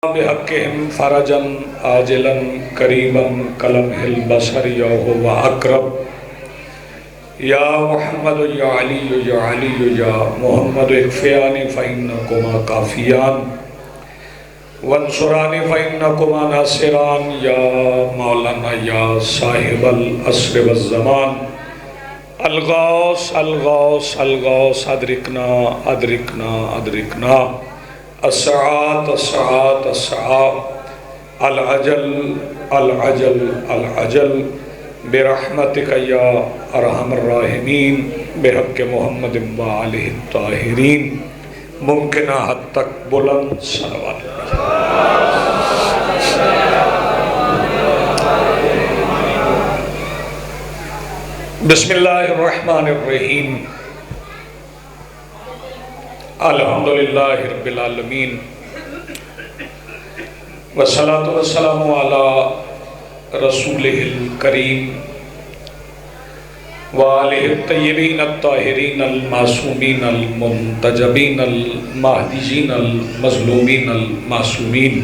بحقهم فرجا عاجلا قریبا کلمح البصر یا هو اقرب یا محمد یا علی یا محمد اکفیان فإنکما کافیان وانصران فإنکما ناصران یا مولانا یا صاحب العصر والزمان الغوث الغوث الغوث ادرکنا ادرکنا ادرکنا الساعات الساعات الساعات العجل العجل العجل برحمتک یا ارحم الراحمین بحق محمد و آلہ الطاہرین ممکنہ حد تک بلند صلوات بسم اللہ الرحمن الرحیم الحمدللہ رب العالمین والصلاة والسلام علی رسولہ الکریم وآلہ الطیبین الطاہرین المعصومین المنتجبین المہدیین المظلومین المعصومین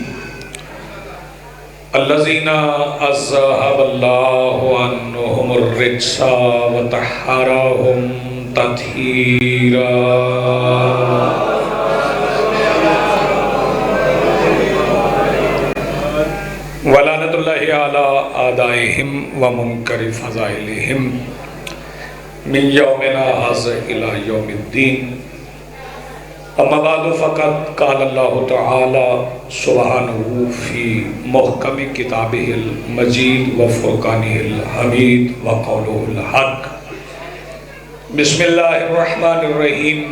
الذین اذہب اللہ عنہم الرجس وطہرہم تطہیرا ولعنت اللہ علی اعدائہم ومنکر فضائلہم من یومنا ھذا الی یوم الدین اما بعد فقد قال اللہ تعالی سبحانہ فی محکم کتابہ المجید وفرقانہ الحمید وقولہ الحق بسم اللہ الرحمن الرحیم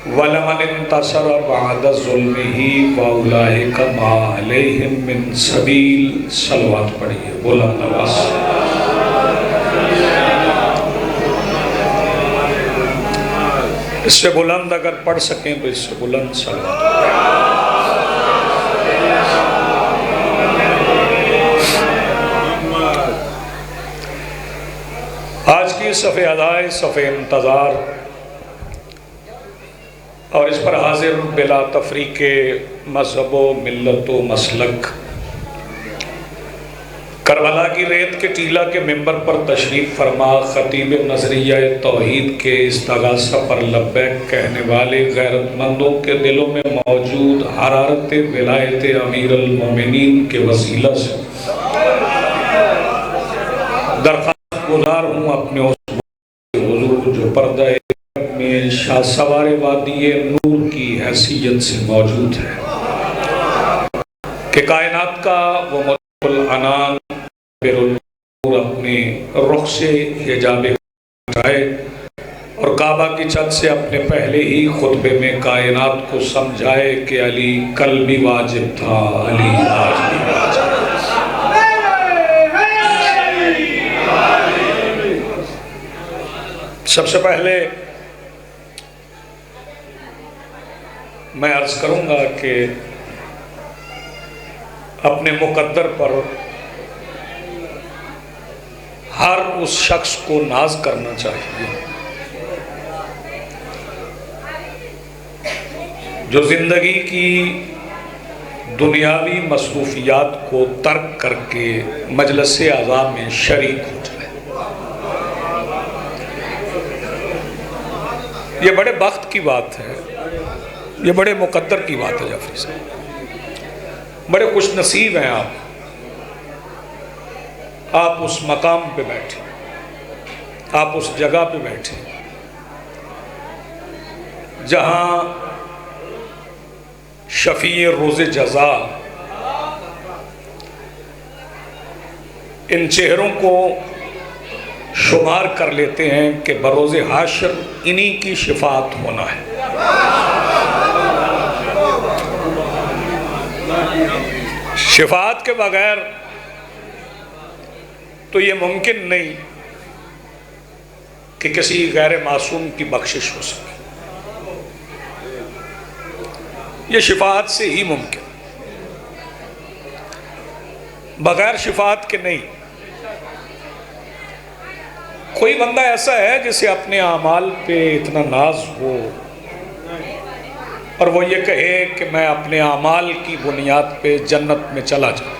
وَلَمَنِ انْتَصَرَ بَعْدَ ظُلْمِهِ فَأُولَئِكَ مَا عَلَيْهِم مِّن سَبِيلٍ صلوات پڑھیے بلند آواز اس سے بلند اگر پڑھ سکیں تو اس سے بلند صلوات آج کی صفحہ ادائے صفحہ انتظار اور اس پر حاضر بلا تفریق مذہب و ملت و مسلک کربلا کی ریت کے ٹیلہ کے ممبر پر تشریف فرما خطیب نظریہ توحید کے استغاثہ پر لبیک کہنے والے غیرت مندوں کے دلوں میں موجود حرارت ولایت امیر المومنین کے وسیلہ سے درخواست گزار ہوں اپنے اس حضور جو پردہ میں شاہ سوار وادی نور کی حیثیت سے موجود ہے کہ کائنات کا وہ مطلب العنان نور اپنے رخ سے حجاب ہٹائے اور کعبہ کی چھت سے اپنے پہلے ہی خطبے میں کائنات کو سمجھائے کہ علی کل بھی واجب تھا علی آج بھی واجب سب سے پہلے میں عرض کروں گا کہ اپنے مقدر پر ہر اس شخص کو ناز کرنا چاہیے جو زندگی کی دنیاوی مصروفیات کو ترک کر کے مجلس اعزا میں شریک ہو جائے یہ بڑے بخت کی بات ہے یہ بڑے مقدر کی بات ہے جعفری صاحب بڑے خوش نصیب ہیں آپ اس مقام پہ بیٹھے آپ اس جگہ پہ بیٹھے جہاں شفیع روز جزا ان چہروں کو شمار کر لیتے ہیں کہ بروز حاشر انہی کی شفاعت ہونا ہے شفاعت کے بغیر تو یہ ممکن نہیں کہ کسی غیر معصوم کی بخشش ہو سکے یہ شفاعت سے ہی ممکن بغیر شفاعت کے نہیں کوئی بندہ ایسا ہے جسے اپنے اعمال پہ اتنا ناز ہو اور وہ یہ کہے کہ میں اپنے اعمال کی بنیاد پہ جنت میں چلا جاؤں۔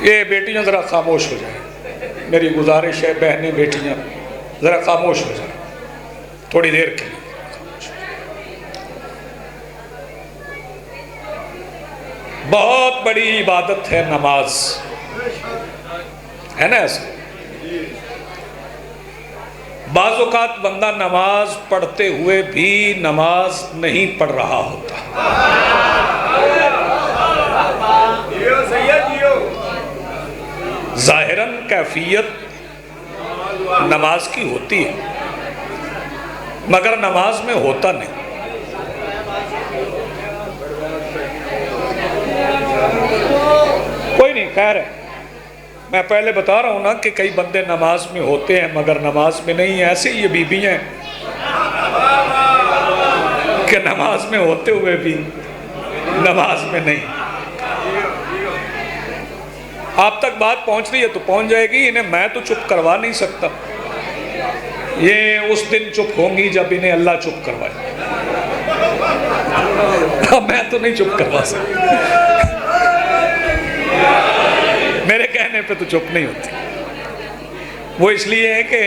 یہ بیٹیاں ذرا خاموش ہو جائیں، میری گزارش ہے بہنیں بیٹیاں ذرا خاموش ہو جائیں تھوڑی دیر کے لیے۔ بہت بڑی عبادت ہے نماز، ہے نا ایسا؟ بعض اوقات بندہ نماز پڑھتے ہوئے بھی نماز نہیں پڑھ رہا ہوتا، ظاہراً کیفیت نماز کی ہوتی ہے مگر نماز میں ہوتا نہیں۔ کوئی نہیں، خیر ہے، میں پہلے بتا رہا ہوں نا کہ کئی بندے نماز میں ہوتے ہیں مگر نماز میں نہیں ہیں۔ ایسے یہ بیوی ہیں کہ نماز میں ہوتے ہوئے بھی نماز میں نہیں۔ آپ تک بات پہنچ رہی ہے تو پہنچ جائے گی، انہیں میں تو چپ کروا نہیں سکتا، یہ اس دن چپ ہوں گی جب انہیں اللہ چپ کروائے، میں تو نہیں چپ کروا سکتا، میرے کہنے پہ تو چپ نہیں ہوتی۔ وہ اس لیے ہے کہ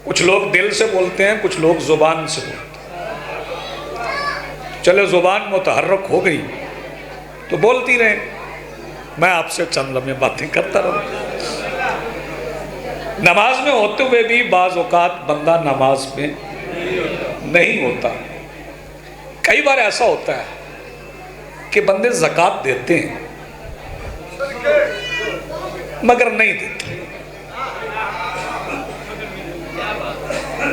کچھ لوگ دل سے بولتے ہیں، کچھ لوگ زبان سے بولتے ہیں۔ چلے زبان متحرک ہو گئی تو بولتی رہے، میں آپ سے چند لمحے باتیں کرتا رہوں۔ نماز میں ہوتے ہوئے بھی بعض اوقات بندہ نماز میں نہیں ہوتا۔ کئی بار ایسا ہوتا ہے کہ بندے زکوٰۃ دیتے ہیں مگر نہیں دیتے۔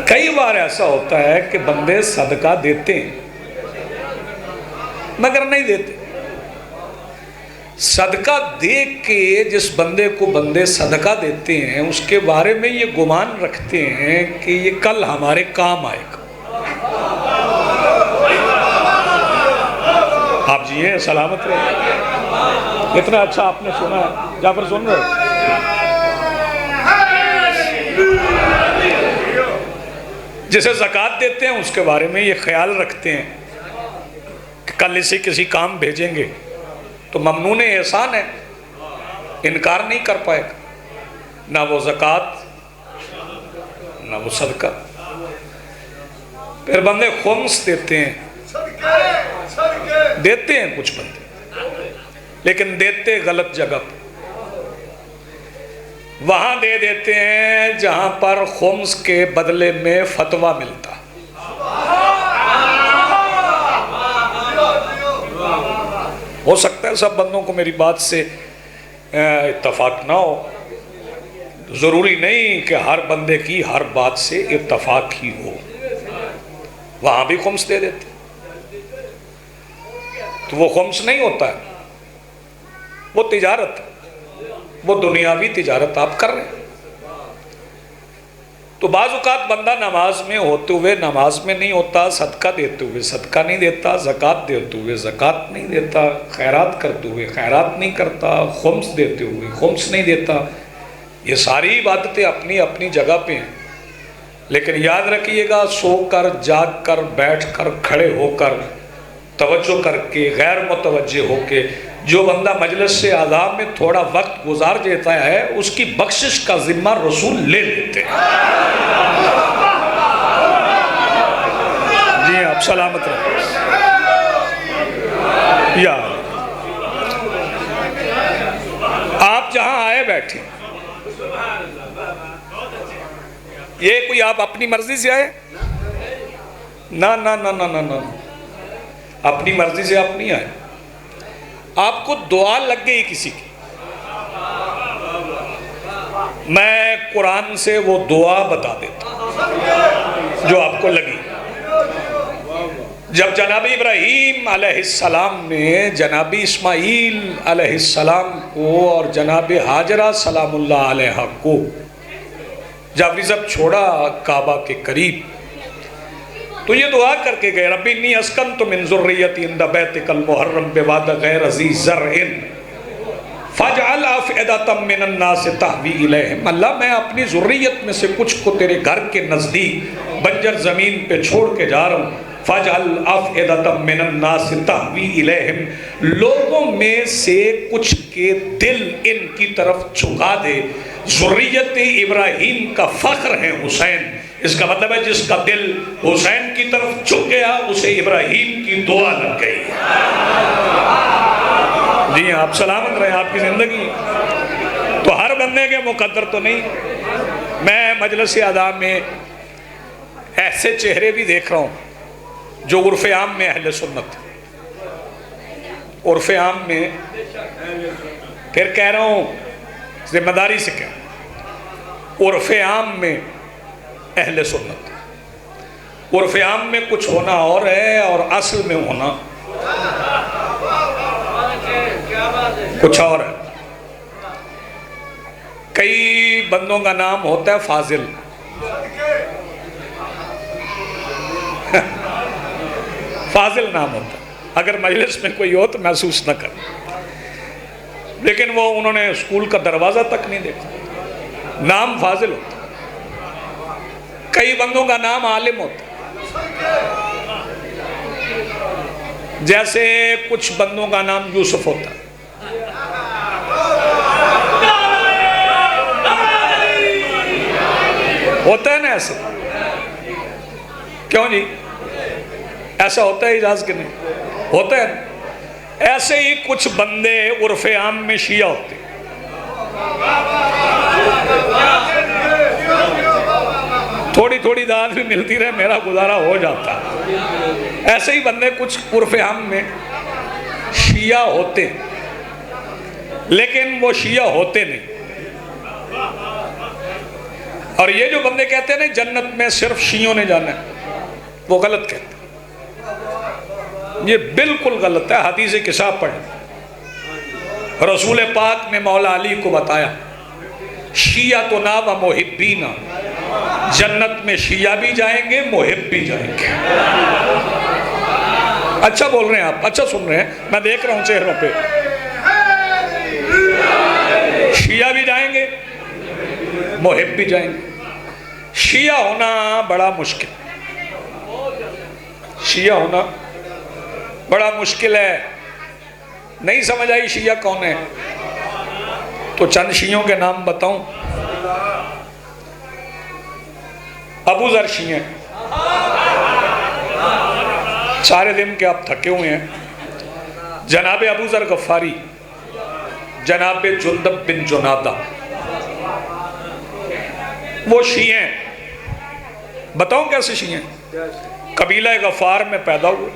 کئی بار ایسا ہوتا ہے کہ بندے صدقہ دیتے ہیں مگر نہیں دیتے۔ صدقہ دے کے جس بندے کو بندے صدقہ دیتے ہیں اس کے بارے میں یہ گمان رکھتے ہیں کہ یہ کل ہمارے کام آئے گا۔ آپ جی ہیں سلامت رہے، اتنا اچھا آپ نے سنا ہے، جعفر سن رہے؟ جسے زکوٰۃ دیتے ہیں اس کے بارے میں یہ خیال رکھتے ہیں کہ کل اسے کسی کام بھیجیں گے تو ممنون احسان ہے، انکار نہیں کر پائے گا، نہ وہ زکوٰۃ نہ وہ صدقہ۔ پھر بندے خمس دیتے ہیں کچھ بندے، لیکن دیتے غلط جگہ پہ، وہاں دے دیتے ہیں جہاں پر خمس کے بدلے میں فتویٰ ملتا۔ ہو سکتا ہے سب بندوں کو میری بات سے اتفاق نہ ہو، ضروری نہیں کہ ہر بندے کی ہر بات سے اتفاق ہی ہو، وہاں بھی خمس دے دیتے تو وہ خمس نہیں ہوتا ہے، وہ تجارت ہے، وہ دنیاوی تجارت آپ کر رہے ہیں۔ تو بعض اوقات بندہ نماز میں ہوتے ہوئے نماز میں نہیں ہوتا، صدقہ دیتے ہوئے صدقہ نہیں دیتا، زکوٰۃ دیتے ہوئے زکوٰۃ نہیں دیتا، خیرات کرتے ہوئے خیرات نہیں کرتا، خمس دیتے ہوئے خمس نہیں دیتا۔ یہ ساری عبادتیں اپنی اپنی جگہ پہ ہیں، لیکن یاد رکھیے گا، سو کر جاگ کر بیٹھ کر کھڑے ہو کر توجہ کر کے غیر متوجہ ہو کے جو بندہ مجلس سے آداب میں تھوڑا وقت گزار دیتا ہے اس کی بخشش کا ذمہ رسول لے لیتے ہیں۔ جی آپ سلامت رہیں یا آپ جہاں آئے بیٹھے، یہ کوئی آپ اپنی مرضی سے آئے؟ نہ نہ نہ نہ نہ نہ، اپنی مرضی سے آپ نہیں آئے، آپ کو دعا لگ گئی کسی کی، میں قرآن سے وہ دعا بتا دیتا ہوں جو آپ کو لگی۔ جب جناب ابراہیم علیہ السلام نے جناب اسماعیل علیہ السلام کو اور جناب حاجرہ سلام اللہ علیہ کو جب رزق چھوڑا کعبہ کے قریب تو یہ دعا کر کے گئے، ربی انی اسکنت من ذریتی عند بیتک المحرم بواد غیر ذی زرع فَاجْعَلْ أَفْئِدَةً مِّنَ النَّاسِ تَهْوِي إِلَيْهِمْ، اللہ میں اپنی ذریت میں سے کچھ کو تیرے گھر کے نزدیک بنجر زمین پہ چھوڑ کے جا رہا ہوں. فَاجْعَلْ أَفْئِدَةً مِّنَ النَّاسِ تَهْوِي إِلَيْهِمْ، لوگوں میں سے کچھ کے دل ان کی طرف جھکا دے. ذریت ابراہیم کا فخر ہے حسین، اس کا مطلب ہے جس کا دل حسین کی طرف جھک گیا اسے ابراہیم کی دعا لگ گئی. جی آپ سلامت رہے، آپ کی زندگی تو ہر بندے کے مقدر تو نہیں. میں مجلس اعلیٰ میں ایسے چہرے بھی دیکھ رہا ہوں جو عرف عام میں اہل سنت، عرف عام میں، پھر کہہ رہا ہوں ذمہ داری سے کہہ، عرف عام میں اہل سنت، عرف عام میں کچھ ہونا اور ہے اور اصل میں ہونا کچھ اور ہے. کئی بندوں کا نام ہوتا ہے فاضل، فاضل نام ہوتا ہے، اگر مجلس میں کوئی ہو تو محسوس نہ کر، لیکن وہ انہوں نے اسکول کا دروازہ تک نہیں دیکھا، نام فاضل ہوتا ہے. کئی بندوں کا نام عالم ہوتا ہے، جیسے کچھ بندوں کا نام یوسف ہوتا ہے. ہوتا ہے نا ایسے؟ کیوں جی ایسا ہوتا ہے اجازت کے نہیں ہوتا ہے. ایسے ہی کچھ بندے عرف عام میں شیعہ ہوتے ہیں، تھوڑی تھوڑی داد بھی ملتی رہے میرا گزارا ہو جاتا. ایسے ہی بندے کچھ عرف عام میں شیعہ ہوتے ہیں لیکن وہ شیعہ ہوتے نہیں. اور یہ جو بندے کہتے ہیں نا جنت میں صرف شیعوں نے جانا ہے، وہ غلط کہتے ہیں، یہ بالکل غلط ہے. حدیث کتاب پڑھیں، رسول پاک نے مولا علی کو بتایا شیعتنا و محبینا، جنت میں شیعہ بھی جائیں گے محب بھی جائیں گے. اچھا بول رہے ہیں آپ، اچھا سن رہے ہیں، میں دیکھ رہا ہوں چہروں پہ. شیعہ بھی جائیں گے محب بھی جائیں گے. شیعہ ہونا بڑا مشکل، شیعہ ہونا بڑا مشکل ہے. نہیں سمجھ آئی شیعہ کون ہے تو چند شیعوں کے نام بتاؤں. ابو ذر شیعہ، سارے دن کے آپ تھکے ہوئے ہیں. جناب ابو ذر غفاری، جناب جندب بن جنادہ، وہ شیعہ ہیں. بتاؤں کیسے شیعہ ہیں؟ قبیلہ غفار میں پیدا ہوئے.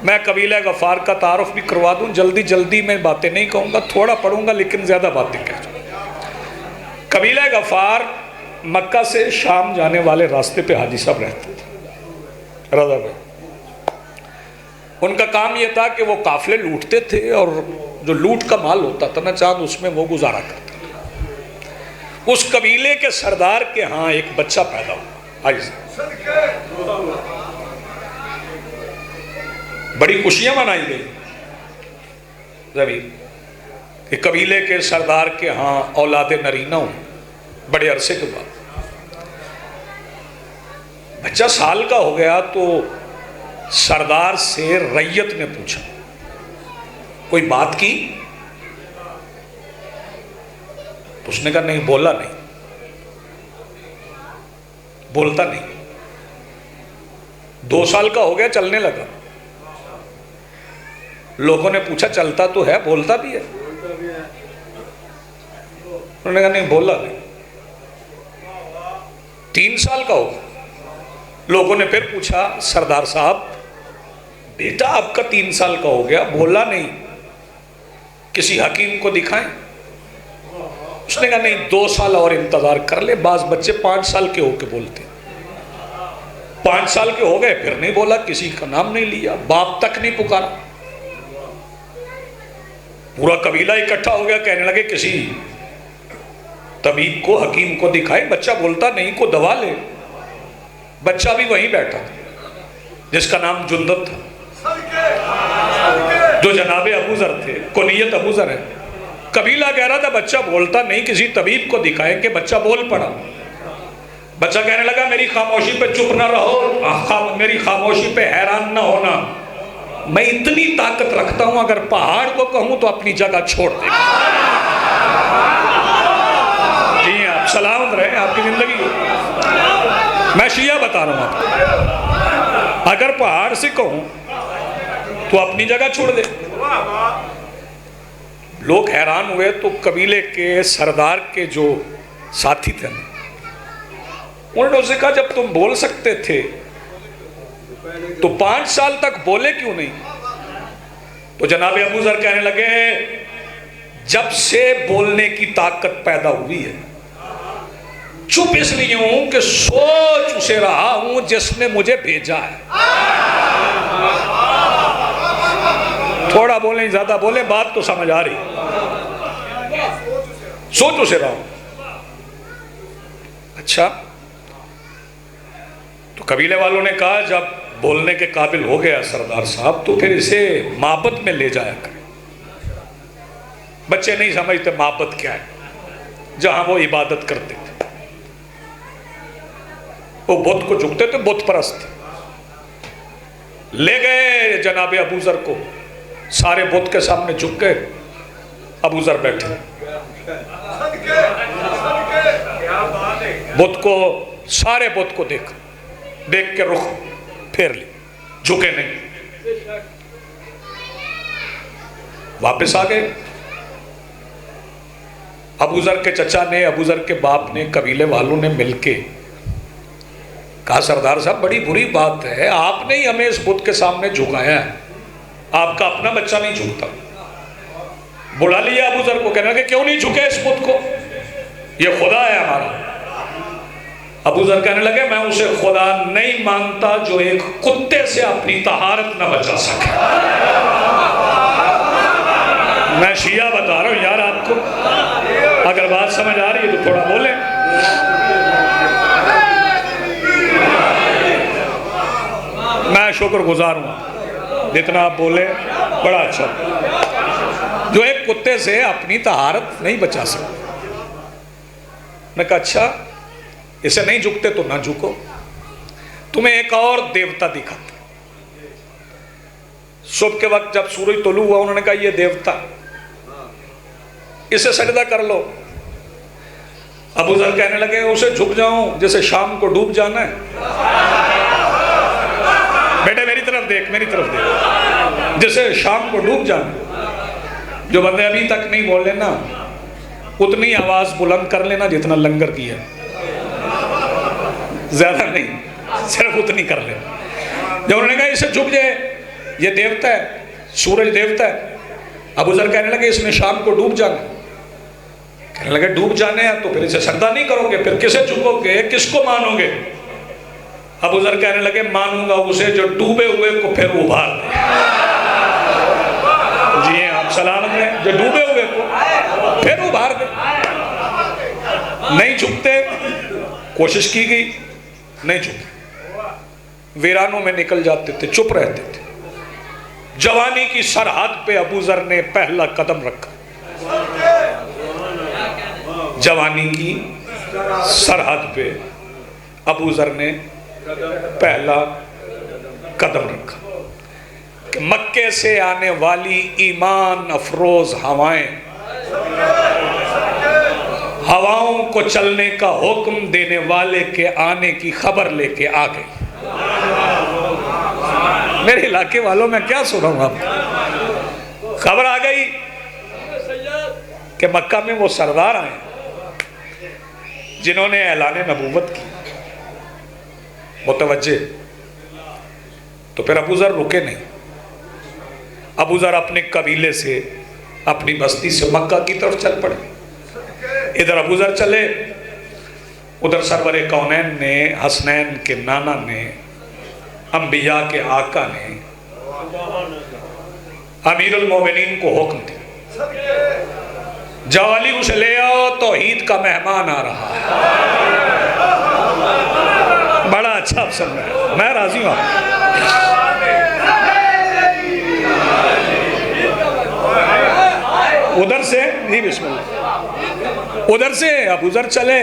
میں قبیلہ غفار کا تعارف بھی کروا دوں، جلدی جلدی میں باتیں نہیں کہوں گا، تھوڑا پڑھوں گا لیکن زیادہ باتیں کہہ دوں. قبیلہ غفار مکہ سے شام جانے والے راستے پہ حاجی صاحب رہتے تھے، رضا بھائی. ان کا کام یہ تھا کہ وہ قافلے لوٹتے تھے اور جو لوٹ کا مال ہوتا تھا نا چاند، اس میں وہ گزارا کرتے تھے. اس قبیلے کے سردار کے ہاں ایک بچہ پیدا ہوا، حاجی صاحب. بڑی خوشیاں منائی گئی ربی کہ قبیلے کے سردار کے ہاں اولاد نرینہ ہوں. بڑے عرصے کے بعد بچہ سال کا ہو گیا تو سردار سے ریت نے پوچھا کوئی بات کی؟ اس نے کہا نہیں، بولا نہیں، بولتا نہیں. 2 سال کا ہو گیا، چلنے لگا. لوگوں نے پوچھا چلتا تو ہے، بولتا بھی ہے؟ انہوں نے کہا نہیں، بولا نہیں. 3 سال کا ہو گیا. لوگوں نے پھر پوچھا سردار صاحب بیٹا آپ کا 3 سال کا ہو گیا، بولا نہیں، کسی حکیم کو دکھائیں؟ اس نے کہا نہیں، 2 سال اور انتظار کر لے. بعض بچے 5 سال کے ہو کے بولتے. 5 سال کے ہو گئے پھر نہیں بولا، کسی کا نام نہیں لیا، باپ تک نہیں پکارا. پورا قبیلہ اکٹھا ہو گیا، کہنے لگے کسی طبیب کو، حکیم کو دکھائے، بچہ بولتا نہیں، کو دوا لے. بچہ بھی وہیں بیٹھا تھا جس کا نام جندب تھا، جو جناب ابو ذر تھے، کنیت ابو ذر ہے. قبیلہ کہہ رہا تھا بچہ بولتا نہیں، کسی طبیب کو دکھائیں کہ بچہ بول پڑا۔ بچہ کہنے لگا میری خاموشی پہ چپ نہ رہو، میری خاموشی پہ حیران نہ ہونا، میں اتنی طاقت رکھتا ہوں اگر پہاڑ کو کہوں تو اپنی جگہ چھوڑ دے گا۔ جی آپ سلامت رہیں، آپ کی زندگی۔ میں شیعہ بتا رہا ہوں آپ کو، اگر پہاڑ سے کہوں تو اپنی جگہ چھوڑ دے۔ لوگ حیران ہوئے تو قبیلے کے سردار کے جو ساتھی تھے انہوں نے اسے کہا جب تم بول سکتے تھے تو 5 سال تک بولے کیوں نہیں؟ تو جناب ابو ذر کہنے لگے جب سے بولنے کی طاقت پیدا ہوئی ہے چپ اس لیے ہوں کہ سوچ اسے رہا ہوں جس نے مجھے بھیجا ہے۔ تھوڑا بولیں زیادہ بولیں، بات تو سمجھ آ رہی، سوچ اسے رہا ہوں۔ اچھا، تو قبیلے والوں نے کہا جب بولنے کے قابل ہو گیا سردار صاحب تو پھر اسے معبد میں لے جایا کریں۔ بچے نہیں سمجھتے معبد کیا ہے، جہاں وہ عبادت کرتے تھے، وہ بت کو جھکتے تھے، بت پرست۔ لے گئے جناب ابو ذر کو، سارے بت کے سامنے جھک گئے، ابو ذر بیٹھے، بت کو، سارے بت کو دیکھ کے رخ پھیر لی، جھکے نہیں، واپس آ گئے۔ ابو ذر کے چچا نے، ابو ذر کے باپ نے، قبیلے والوں نے مل کے کہا سردار صاحب بڑی بری بات ہے، آپ نے ہی ہمیں اس بت کے سامنے جھکایا ہے، آپ کا اپنا بچہ نہیں جھکتا۔ بلا لیا ابو ذر کو، کہنے لگے کیوں نہیں جھکے اس بت کو، یہ خدا ہے ہمارا۔ ابو ذر کہنے لگے میں اسے خدا نہیں مانتا جو ایک کتے سے اپنی طہارت نہ بچا سکے۔ میں شیعہ بتا رہا ہوں یار آپ کو، اگر بات سمجھ آ رہی ہے تو تھوڑا بولیں۔ میں شکر گزار ہوں، جتنا آپ بولے بڑا اچھا، جو ایک کتے سے اپنی طہارت نہیں بچا سکتا۔ میں کہا اچھا اسے نہیں جھکتے تو نہ جھکو، تمہیں ایک اور دیوتا دکھاتا۔ صبح کے وقت جب سورج طلوع ہوا انہوں نے کہا یہ دیوتا، اسے سجدہ کر لو۔ ابو ذر کہنے لگے اسے جھک جاؤں جیسے شام کو ڈوب جانا ہے؟ بیٹے میری طرف دیکھ، میری طرف دیکھ، جیسے شام کو ڈوب جانا۔ جو بندے ابھی تک نہیں بول لینا اتنی آواز بلند کر لینا جتنا لنگر کی ہے، زیادہ نہیں، صرف اتنی کر لینا۔ جب انہوں نے کہا اسے جھک جائے، یہ دیوتا ہے، سورج دیوتا ہے۔ ابو ذر کہنے لگے اس نے شام کو ڈوب جانا ہے۔ کہنے لگے ڈوب جانے ہیں تو پھر اسے سجدہ نہیں کرو گے، پھر کسے جھکو گے، کس کو مانو گے؟ ابو ذر کہنے لگے مانوں گا اسے جو ڈوبے ہوئے کو پھر ابھار دے۔ جی آپ سلامت ہیں، جو ڈوبے ہوئے کو پھر ابھار دے۔ نہیں جھکتے، کوشش کی گئی نہیں جھکتے، ویرانوں میں نکل جاتے تھے، چپ رہتے تھے۔ جوانی کی سرحد پہ ابو ذر نے پہلا قدم رکھا، جوانی کی سرحد پہ ابو ذر نے پہلا قدم رکھا کہ مکے سے آنے والی ایمان افروز ہوائیں ہواؤں کو چلنے کا حکم دینے والے کے آنے کی خبر لے کے آ گئی۔ میرے علاقے والوں میں کیا سنوں گا، خبر آ گئی کہ مکہ میں وہ سردار آئے جنہوں نے اعلان نبوت کی، متوجہ۔ تو پھر ابو ذر رکے نہیں، ابو ذر اپنے قبیلے سے، اپنی بستی سے مکہ کی طرف چل پڑے۔ ادھر ابو ذر چلے، ادھر سرور کونین نے، حسنین کے نانا نے، انبیاء کے آقا نے امیر المومنین کو حکم دیا جاؤ علی اسے لے آؤ، توحید کا مہمان آ رہا ہے۔ بڑا اچھا افسر میں راضی ہوں۔ ادھر سے جی بسم اللہ، ادھر سے ابو ذر چلے،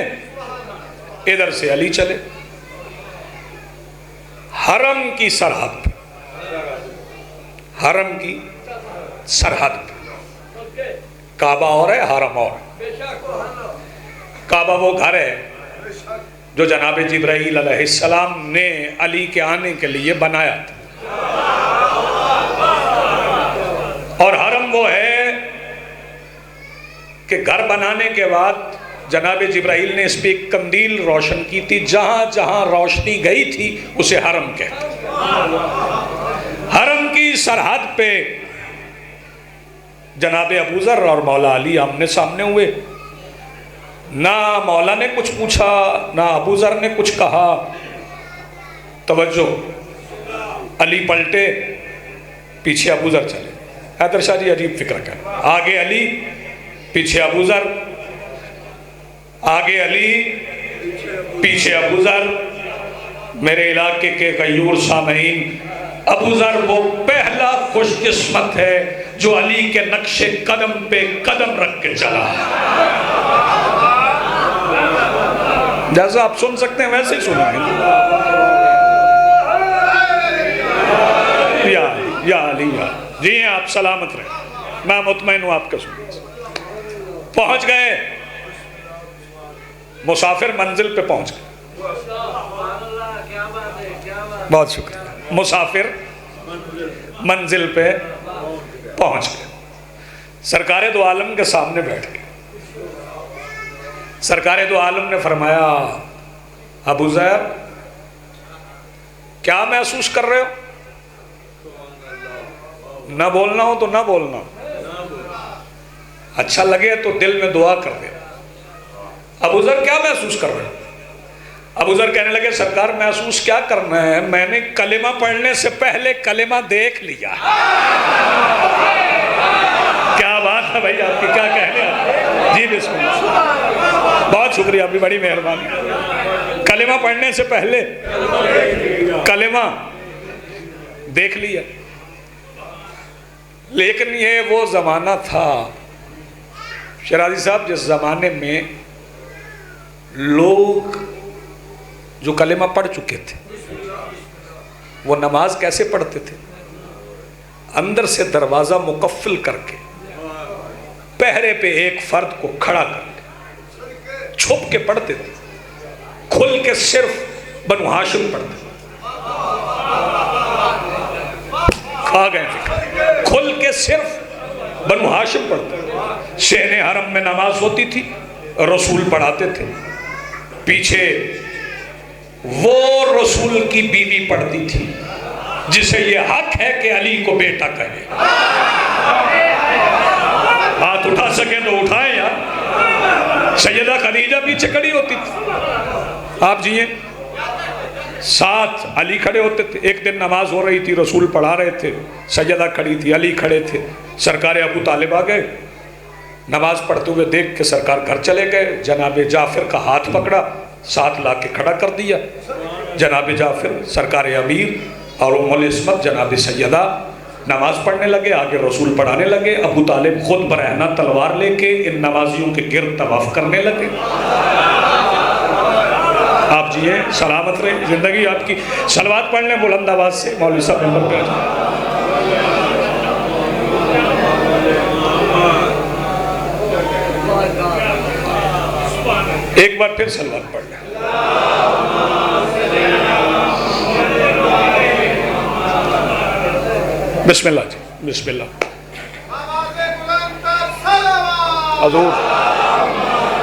ادھر سے علی چلے، حرم کی سرحد پہ، حرم کی سرحد پہ، کعبہ اور ہے حرم اور ہے۔ کعبہ وہ گھر ہے جو جناب جبرائیل علیہ السلام نے علی کے آنے کے لیے بنایا تھا، اور حرم وہ ہے کہ گھر بنانے کے بعد جناب جبرائیل نے اس پہ ایک قندیل روشن کی تھی، جہاں جہاں روشنی گئی تھی اسے حرم کہتے ہیں۔ حرم کی سرحد پہ جناب ابو ذر اور مولا علی آمنے سامنے ہوئے، نہ مولا نے کچھ پوچھا نہ ابو ذر نے کچھ کہا۔ توجہ، علی پلٹے، پیچھے ابو ذر چلے۔ حیدر شاہ جی عجیب فکر کریں، آگے علی پیچھے ابو ذر، آگے علی پیچھے ابو ذر۔ میرے علاقے کے غیور سامعین، ابو ذر وہ پہلا خوش قسمت ہے جو علی کے نقش قدم پہ قدم رکھ کے چلا۔ جیسا آپ سن سکتے ہیں ویسے ہی سنیں گے۔ یا علی یا جی ہیں، آپ سلامت رہیں، میں مطمئن ہوں آپ کا سنیں۔ پہنچ گئے، مسافر منزل پہ پہنچ گئے۔ بہت شکریہ، مسافر منزل پہ پہنچ گئے، سرکار دو عالم کے سامنے بیٹھ گئے۔ سرکار دو عالم نے فرمایا، ابو ذر کیا محسوس کر رہے ہو؟ نہ بولنا ہو تو نہ بولنا، اچھا لگے تو دل میں دعا کر دے۔ ابو ذر کیا محسوس کر رہے ہو؟ ابو ذر کہنے لگے، سرکار محسوس کیا کرنا ہے، میں نے کلمہ پڑھنے سے پہلے کلمہ دیکھ لیا۔ کیا بات ہے بھائی، آپ کی کیا کہنے ہیں؟ جی بسم اللہ، بہت شکریہ، آپ کی بڑی مہربانی۔ کلمہ پڑھنے سے پہلے کلمہ دیکھ لیا۔ لیکن یہ وہ زمانہ تھا شیرازی صاحب جس زمانے میں لوگ جو کلمہ پڑھ چکے تھے وہ نماز کیسے پڑھتے تھے؟ اندر سے دروازہ مقفل کر کے پہرے پہ ایک فرد کو کھڑا کر کے چھپ کے پڑھتے تھے، کھل کے صرف بنو ہاشم پڑھتے تھے۔ کھا گئے فکر، کھل کے صرف بنو ہاشم پڑھتے تھے۔ شہن حرم میں نماز ہوتی تھی، رسول پڑھاتے تھے، پیچھے وہ رسول کی بیوی پڑھتی تھی جسے یہ حق ہے کہ علی کو بیٹا کہے۔ ہاتھ اٹھا سکیں تو اٹھائیں یار۔ سیدہ خدیجہ پیچھے کھڑی ہوتی تھی، آپ جیئے، ساتھ علی کھڑے ہوتے تھے۔ ایک دن نماز ہو رہی تھی، رسول پڑھا رہے تھے، سیدہ کھڑی تھی، علی کھڑے تھے۔ سرکار ابو طالب آ گئے، نماز پڑھتے ہوئے دیکھ کے سرکار گھر چلے گئے۔ جناب جعفر کا ہاتھ پکڑا، ساتھ لا کے کھڑا کر دیا۔ جناب جعفر سرکار امیر اور ام العصمت جناب سیدہ نماز پڑھنے لگے، آگے رسول پڑھانے لگے۔ ابو طالب خود برہنہ تلوار لے کے ان نمازیوں کے گرد طواف کرنے لگے۔ آپ جیئے، سلامت رہے، زندگی آپ کی۔ صلوات پڑھ لیں بلند آواز سے، مولوی صاحب نمبر پہ آ جائیں۔ ایک بار پھر صلوات پڑھ لیں۔ بسم اللہ جی، بسم اللہ۔ حضور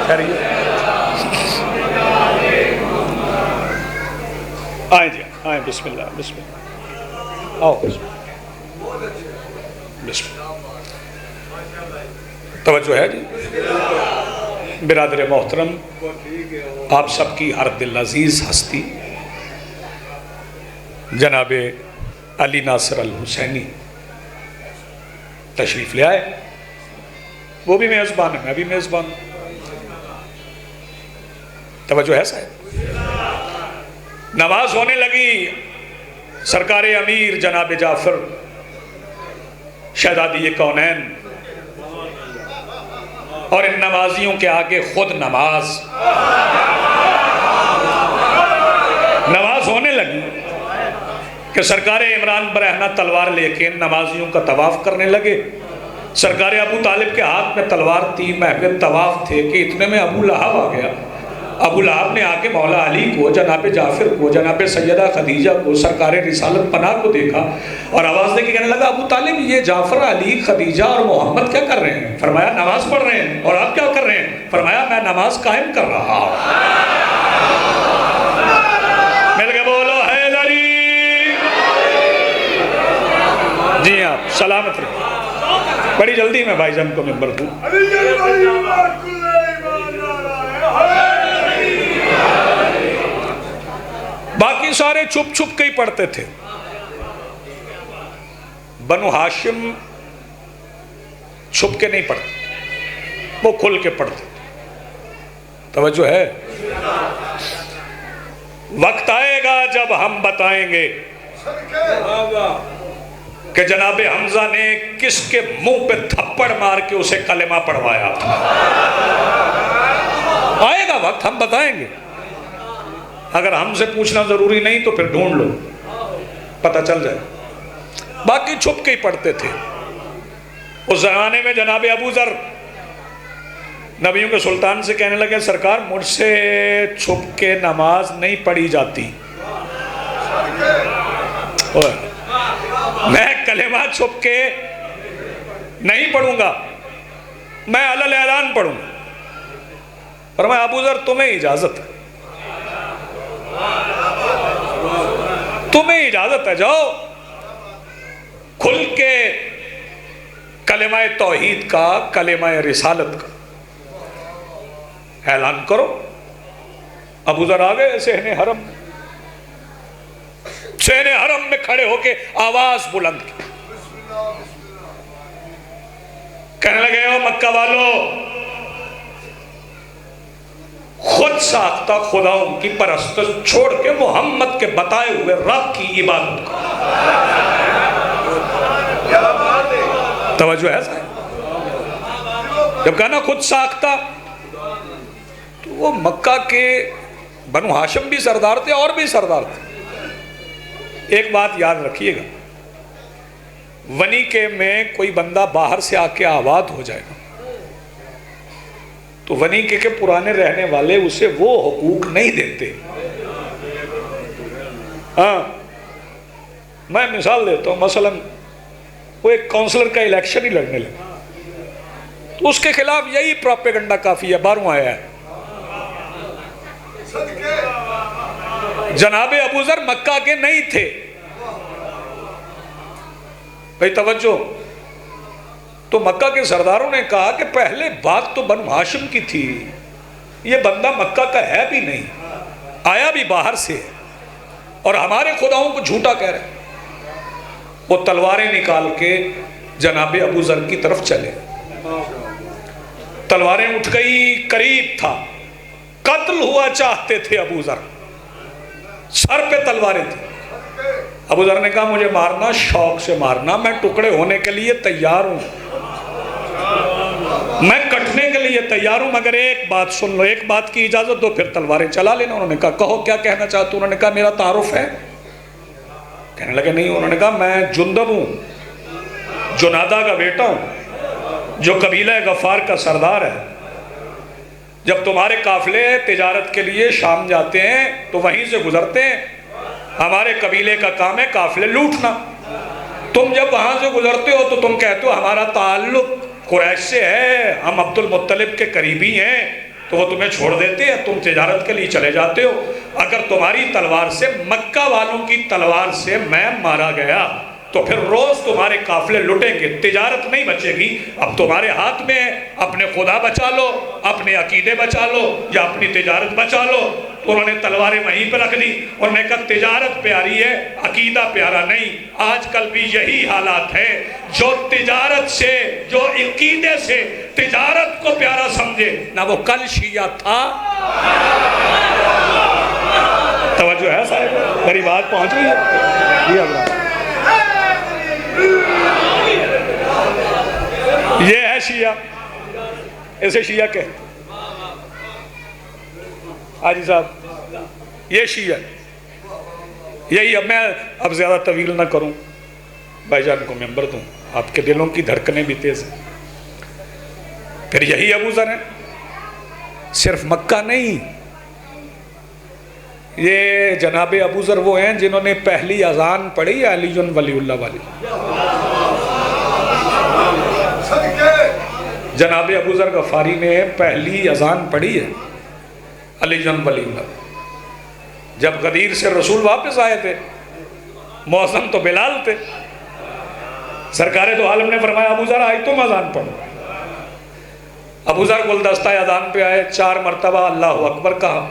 خیریت، آئیں جی آئیں، بسم اللہ بسم اللہ، آؤ بسم اللہ بسم اللہ۔ توجہ ہے جی برادر محترم، آپ سب کی ہر دل عزیز ہستی جناب علی ناصر الحسینی تشریف لے آئے۔ وہ بھی میزبان ہے، میں بھی میزبان ہوں۔ توجہ ہے صاحب، نماز ہونے لگی۔ سرکار امیر جناب جعفر شہزادی کونین اور ان نمازیوں کے آگے خود نماز ہونے لگی کہ سرکار عمران برہنہ تلوار لے کے ان نمازیوں کا طواف کرنے لگے. سرکار ابو طالب کے ہاتھ میں تلوار تھی، محو طواف تھے کہ اتنے میں ابو لہب آ گیا. ابو لہب نے آ کے مولا علی کو، جناب جعفر کو، جناب سیدہ خدیجہ کو، سرکار رسالت پناہ کو دیکھا اور آواز دے کے کہنے لگا ابو طالب یہ جعفر، علی، خدیجہ اور محمد کیا کر رہے ہیں؟ فرمایا نماز پڑھ رہے ہیں. اور آپ کیا کر رہے ہیں؟ فرمایا میں نماز قائم کر رہا ہوں. مل کے بولو حیدری. جی آپ سلامت رہے. بڑی جلدی میں بھائی جان کو ممبر دوں. باقی سارے چھپ چھپ کے ہی پڑھتے تھے. بنو ہاشم چھپ کے نہیں پڑھتے، وہ کھل کے پڑھتے. توجہ ہے. وقت آئے گا جب ہم بتائیں گے کہ جناب حمزہ نے کس کے منہ پہ تھپڑ مار کے اسے کلمہ پڑھوایا. آئے گا وقت، ہم بتائیں گے. اگر ہم سے پوچھنا ضروری نہیں تو پھر ڈھونڈ لو، پتہ چل جائے. باقی چھپ کے ہی پڑھتے تھے. اس زمانے میں جناب ابو ذر نبیوں کے سلطان سے کہنے لگے سرکار مجھ سے چھپ کے نماز نہیں پڑھی جاتی، میں کلمہ چھپ کے نہیں پڑھوں گا، میں علل اعلان پڑھوں گا. فرمایا ابو ذر تمہیں اجازت ہے، تمہیں اجازت ہے، جاؤ کھل کے کلمہ توحید کا، کلمہ رسالت کا اعلان کرو. ابو ذر آ گئے صحن حرم میں، صحن حرم میں کھڑے ہو کے آواز بلند کی، کہنے لگے او مکہ والو، خود ساختہ خداؤں کی پرستش چھوڑ کے محمد کے بتائے ہوئے رب کی عبادت کرو. توجہ ہے صاحب. جب کہنا خود ساختہ تو وہ مکہ کے بنو ہاشم بھی سردار تھے اور بھی سردار تھے. ایک بات یاد رکھیے گا، ونیکے میں کوئی بندہ باہر سے آ کے آباد ہو جائے گا تو ونیکے کے پرانے رہنے والے اسے وہ حقوق نہیں دیتے. ہاں میں مثال دیتا ہوں، مثلا وہ ایک کونسلر کا الیکشن ہی لڑنے لگا تو اس کے خلاف یہی پروپیگنڈا کافی ہے، باہروں آیا ہے. جناب ابو ذر مکہ کے نہیں تھے. بھئی توجہ، تو مکہ کے سرداروں نے کہا کہ پہلے بات تو بنو ہاشم کی تھی، یہ بندہ مکہ کا ہے بھی نہیں، آیا بھی باہر سے اور ہمارے خداؤں کو جھوٹا کہہ رہے. وہ تلواریں نکال کے جناب ابو ذر کی طرف چلے. تلواریں اٹھ گئی، قریب تھا، قتل ہوا چاہتے تھے ابو ذر، سر پہ تلواریں تھیں. ابو ذر نے کہا مجھے مارنا، شوق سے مارنا، میں ٹکڑے ہونے کے لیے تیار ہوں، میں کٹنے کے لیے تیار ہوں، مگر ایک بات سن لو، ایک بات کی اجازت دو پھر تلواریں چلا لینا. انہوں نے کہا کہو کیا کہنا چاہتے ہو؟ انہوں نے کہا میرا تعارف ہے. کہنے لگے نہیں. انہوں نے کہا میں جندب ہوں، جنادہ کا بیٹا ہوں، جو قبیلہ غفار کا سردار ہے. جب تمہارے قافلے تجارت کے لیے شام جاتے ہیں تو وہیں سے گزرتے ہیں، ہمارے قبیلے کا کام ہے قافلے لوٹنا. تم جب وہاں سے گزرتے ہو تو تم کہتے ہو ہمارا تعلق قریش سے ہے، ہم عبد المطلب کے قریبی ہیں، تو وہ تمہیں چھوڑ دیتے ہیں، تم تجارت کے لیے چلے جاتے ہو. اگر تمہاری تلوار سے، مکہ والوں کی تلوار سے میں مارا گیا تو پھر روز تمہارے قافلے لٹیں گے، تجارت نہیں بچے گی. اب تمہارے ہاتھ میں ہے، اپنے خدا بچا لو، اپنے عقیدے بچا لو یا اپنی تجارت بچا لو. تو انہوں نے تلواریں وہیں پہ رکھ دی. انہوں نے کہا تجارت پیاری ہے، عقیدہ پیارا نہیں. آج کل بھی یہی حالات ہے، جو تجارت سے، جو عقیدے سے تجارت کو پیارا سمجھے نہ وہ کل شیعہ تھا. توجہ ہے صاحب؟ میری بات پہنچ رہی ہے؟ یہ ہے شیعہ. ایسے شیعہ کہتے حاجی صاحب یہ شیعہ یہی. اب میں اب زیادہ طویل نہ کروں، بھائی جان کو ممبر دوں، آپ کے دلوں کی دھڑکنیں بھی تیز ہیں. پھر یہی ابو ذر ہیں، صرف مکہ نہیں، یہ جناب ابو ذر وہ ہیں جنہوں نے پہلی اذان پڑھی علی ولی اللہ والی. جناب ابو ذر غفاری نے پہلی اذان پڑھی ہے علی ولی اللہ. جب غدیر سے رسول واپس آئے تھے، مؤذن تو بلال تھے، سرکار دو عالم نے فرمایا ابو ذر آئی تم اذان پڑھو. ابو ذر گلدستہ اذان پہ آئے، 4 مرتبہ اللہ اکبر کہا.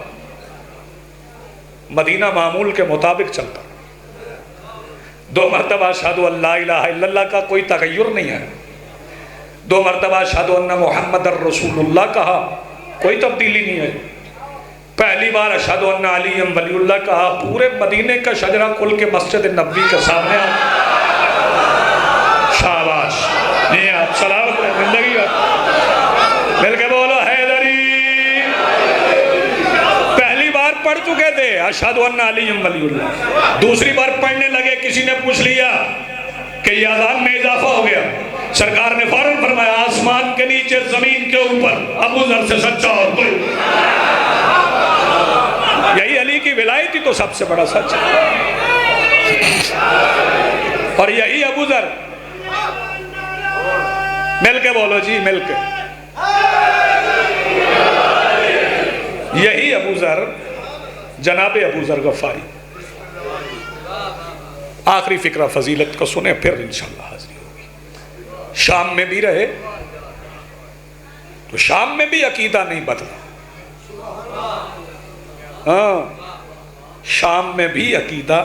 مدینہ معمول کے مطابق چلتا، 2 مرتبہ اشہدو ان لا الہ الا اللہ کا کوئی تغیر نہیں ہے، 2 مرتبہ اشہدو ان محمد الرسول اللہ کہا، کوئی تبدیلی نہیں ہے. پہلی بار اشہدو ان علی ولی اللہ کہا، پورے مدینے کا شجرہ کھل کے مسجد نبوی کے سامنے آ. شاباش، نہیں آپ سلامت رہے زندگی آپ مل کے بولو حیدری. پہلی بار پڑھ چکے تھے اشہدو ان علی ولی اللہ، دوسری بار پڑھنے لگے، کسی نے پوچھ لیا کہ یہ اذان میں اضافہ ہو گیا. سرکار نے فوراً فرمایا آسمان کے نیچے زمین کے اوپر ابو ذر سے سچا اور کوئی. یہی علی کی ولایت ہی تو سب سے بڑا سچ ہے. اور یہی ابو ذر، مل کے بولو جی مل کے، یہی ابو ذر جناب ابو ذر غفاری. آخری فقرہ فضیلت کو سنیں پھر انشاءاللہ حاضری ہوگی. شام میں بھی رہے تو شام میں بھی عقیدہ نہیں بدلا. ہاں شام میں بھی عقیدہ،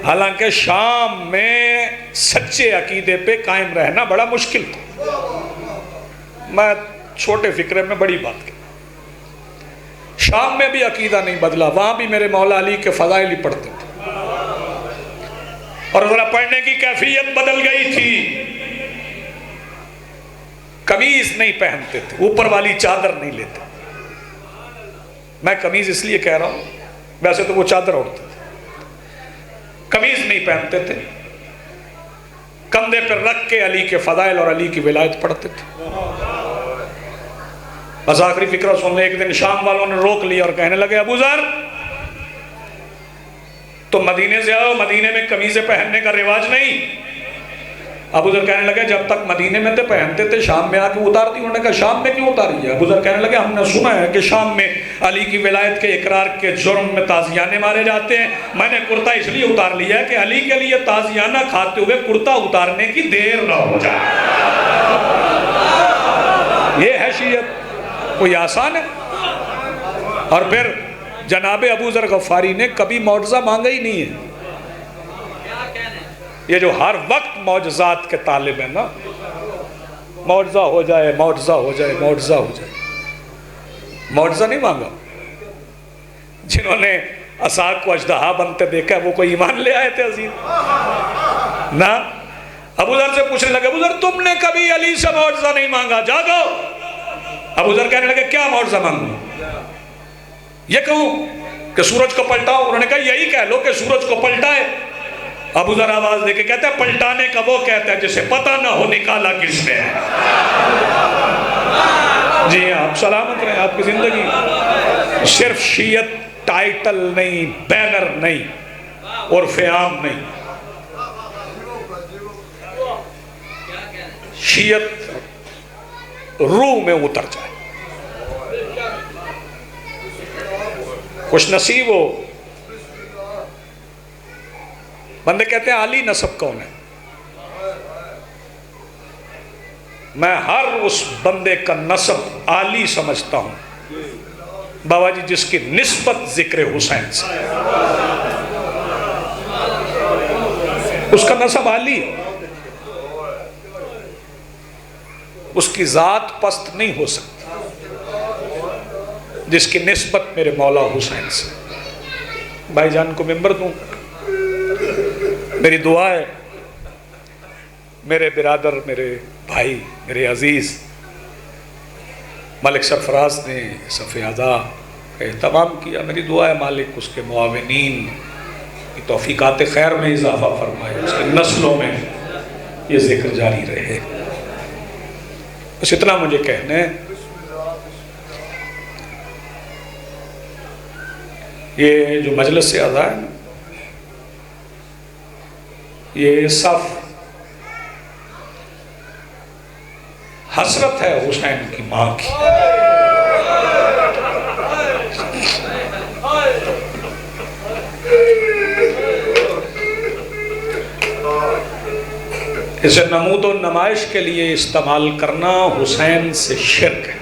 حالانکہ شام میں سچے عقیدے پہ قائم رہنا بڑا مشکل تھا. میں چھوٹے فکرے میں بڑی بات کی. شام میں بھی عقیدہ نہیں بدلا، وہاں بھی میرے مولا علی کے فضائل ہی پڑھتے تھے. اور ذرا پڑھنے کی کیفیت بدل گئی تھی. قمیض نہیں پہنتے تھے، اوپر والی چادر نہیں لیتے. میں قمیض اس لیے کہہ رہا ہوں، ویسے تو وہ چادر اوڑھتے تھے. قمیض نہیں پہنتے تھے، کندھے پر رکھ کے علی کے فضائل اور علی کی ولایت پڑھتے تھے. بس آخری فکرہ سن لیں. ایک دن شام والوں نے روک لیا اور کہنے لگے ابو ذر تم مدینے سے آؤ، مدینے میں قمیضیں پہننے کا رواج نہیں. ابو ذر کہنے لگے جب تک مدینے میں تھے پہنتے تھے، شام میں آ کے اتار دی. انہوں نے کہا شام میں کیوں اتاری ہے؟ ابو ذر کہنے لگے ہم نے سنا ہے کہ شام میں علی کی ولایت کے اقرار کے جرم میں تازیانے مارے جاتے ہیں. میں نے کرتا اس لیے اتار لیا ہے کہ علی کے لیے تازیانہ کھاتے ہوئے کرتا اتارنے کی دیر نہ ہو جائے. یہ ہے شیعت، کوئی آسان ہے. اور پھر جناب ابو ذر غفاری نے کبھی معجزہ مانگا ہی نہیں ہے. یہ جو ہر وقت معجزات کے طالب ہیں نا، معجزہ ہو جائے، معجزہ ہو جائے، معجزہ ہو جائے، معجزہ نہیں مانگا. جنہوں نے عصا کو اژدہا بنتے دیکھا وہ کوئی ایمان لے آئے تھے عزیز نا. ابو ذر سے پوچھنے لگے ابو ذر تم نے کبھی علی سے معجزہ نہیں مانگا، جاگو. ابو ذر کہنے لگے کیا معجزہ مانگوں؟ یہ کہوں کہ سورج کو پلٹاؤ؟ انہوں نے کہا یہی کہہ لو کہ سورج کو پلٹائے. ابو ذر آواز دے کے کہتا ہے پلٹانے کا وہ کہتا ہے جسے پتہ نہ ہو نکالا کس نے ہے. جی ہاں آپ سلامت رہیں. آپ کی زندگی صرف شیعت ٹائٹل نہیں، بینر نہیں، اور فیام نہیں. شیعت روح میں اتر جائے. خوش نصیب ہو بندے کہتے ہیں علی نسب کون ہے. میں ہر اس بندے کا نسب علی سمجھتا ہوں بابا جی جس کی نسبت ذکر حسین سے، اس کا نسب علی ہے. اس کی ذات پست نہیں ہو سکتی جس کی نسبت میرے مولا حسین سے. بھائی جان کو ممبر دوں. میری دعا ہے میرے برادر، میرے بھائی، میرے عزیز، ملک سرفراز نے صف اعضاء کا اہتمام کیا. میری دعا ہے مالک اس کے معاونین کی توفیقات خیر میں اضافہ فرمائے، اس کی نسلوں میں یہ ذکر جاری رہے. بس اتنا مجھے کہنا ہے. یہ جو مجلس اعضاء ہے یہ صف حسرت ہے حسین کی ماں کی. اسے نمود و نمائش کے لیے استعمال کرنا حسین سے شرک ہے.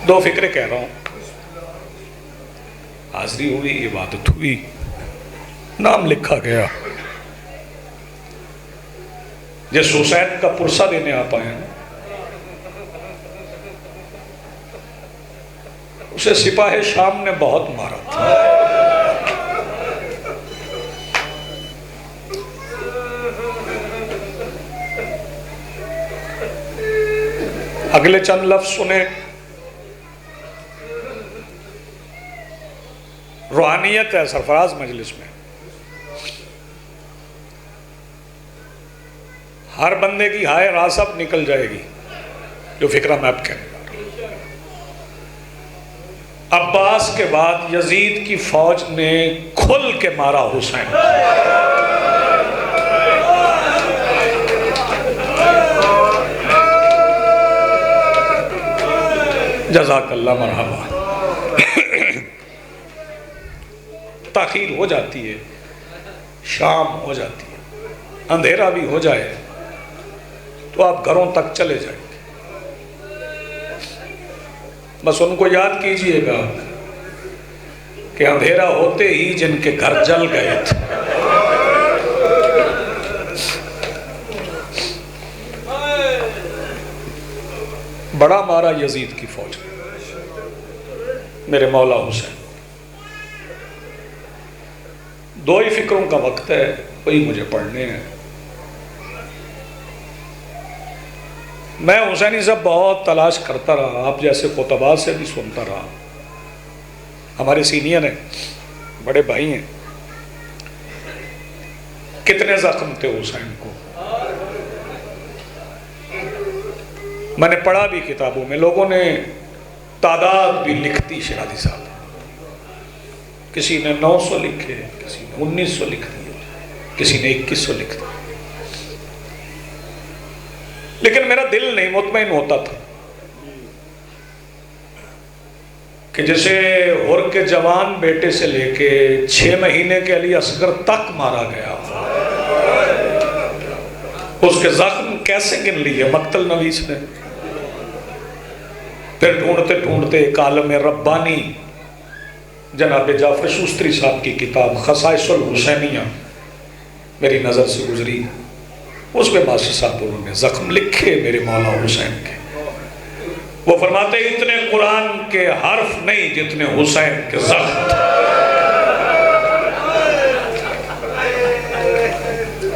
دو فکرے کہہ رہا ہوں. حاضری ہوئی، عبادت ہوئی، نام لکھا گیا. جس حسین کا پرسہ دینے آپ آئے ہیں اسے سپاہ شام نے بہت مارا تھا. اگلے چند لفظ سنیں. روحانیت ہے سرفراز مجلس میں. ہر بندے کی ہائے راس اب نکل جائے گی جو فکرہ میں اب کہنے. عباس کے بعد یزید کی فوج نے کھل کے مارا حسین. جزاک اللہ مرحبا. تاخیر ہو جاتی ہے، شام ہو جاتی ہے، اندھیرا بھی ہو جائے تو آپ گھروں تک چلے جائیں گے. بس ان کو یاد کیجئے گا کہ اندھیرا ہوتے ہی جن کے گھر جل گئے تھے. بڑا مارا یزید کی فوج میرے مولا حسین. دو ہی فکروں کا وقت ہے، وہی مجھے پڑھنے ہیں. میں حسینی سے بہت تلاش کرتا رہا، آپ جیسے خطباء سے بھی سنتا رہا. ہمارے سینئر ہیں، بڑے بھائی ہیں. کتنے زخم تھے حسین کو. میں نے پڑھا بھی کتابوں میں، لوگوں نے تعداد بھی لکھتی. شیرازی صاحب کسی نے 900 لکھے، کسی نے 1900 لکھ دیے، کسی نے 2100 لکھ دیے. لیکن میرا دل نہیں مطمئن ہوتا تھا کہ جسے ہر کے جوان بیٹے سے لے کے 6 مہینے کے علی اصغر تک مارا گیا، اس کے زخم کیسے گن لیے مقتل نویس نے. پھر ڈھونڈتے ڈھونڈتے ایک عالم ربانی جناب جعفر شوستری صاحب کی کتاب خصائص الحسینیہ میری نظر سے گزری. اس میں ماسٹر صاحب انہوں نے زخم لکھے میرے مولا حسین کے. وہ فرماتے اتنے قرآن کے حرف نہیں جتنے حسین کے زخم.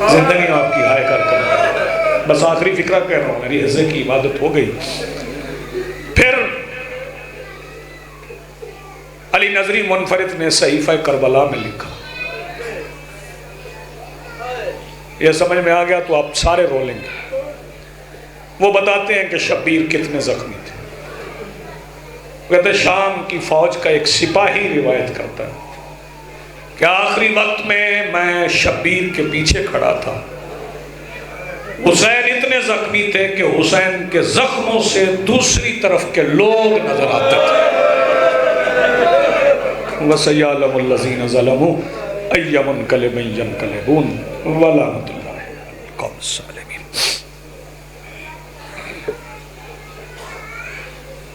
زندگی آپ کی ہائے کرتا. بس آخری فکرہ کہہ رہا ہوں، میری عزت کی عبادت ہو گئی. پھر علی نظری منفرد نے صحیفہ کربلا میں لکھا. یہ سمجھ میں آ گیا تو آپ سارے رو لیں گے. وہ بتاتے ہیں کہ شبیر کتنے زخمی تھے. کہتے شام کی فوج کا ایک سپاہی روایت کرتا ہے کہ آخری وقت میں شبیر کے پیچھے کھڑا تھا. حسین اتنے زخمی تھے کہ حسین کے زخموں سے دوسری طرف کے لوگ نظر آتے تھے. وَسَيَعْلَمُ الَّذِينَ ظَلَمُوا أَيَّ مُنْقَلِبٍ يَنْقَلِبُونَ وَلَعنَةُ اللَّهِ عَلَى الْقَوْمِ الظَّالِمِينَ.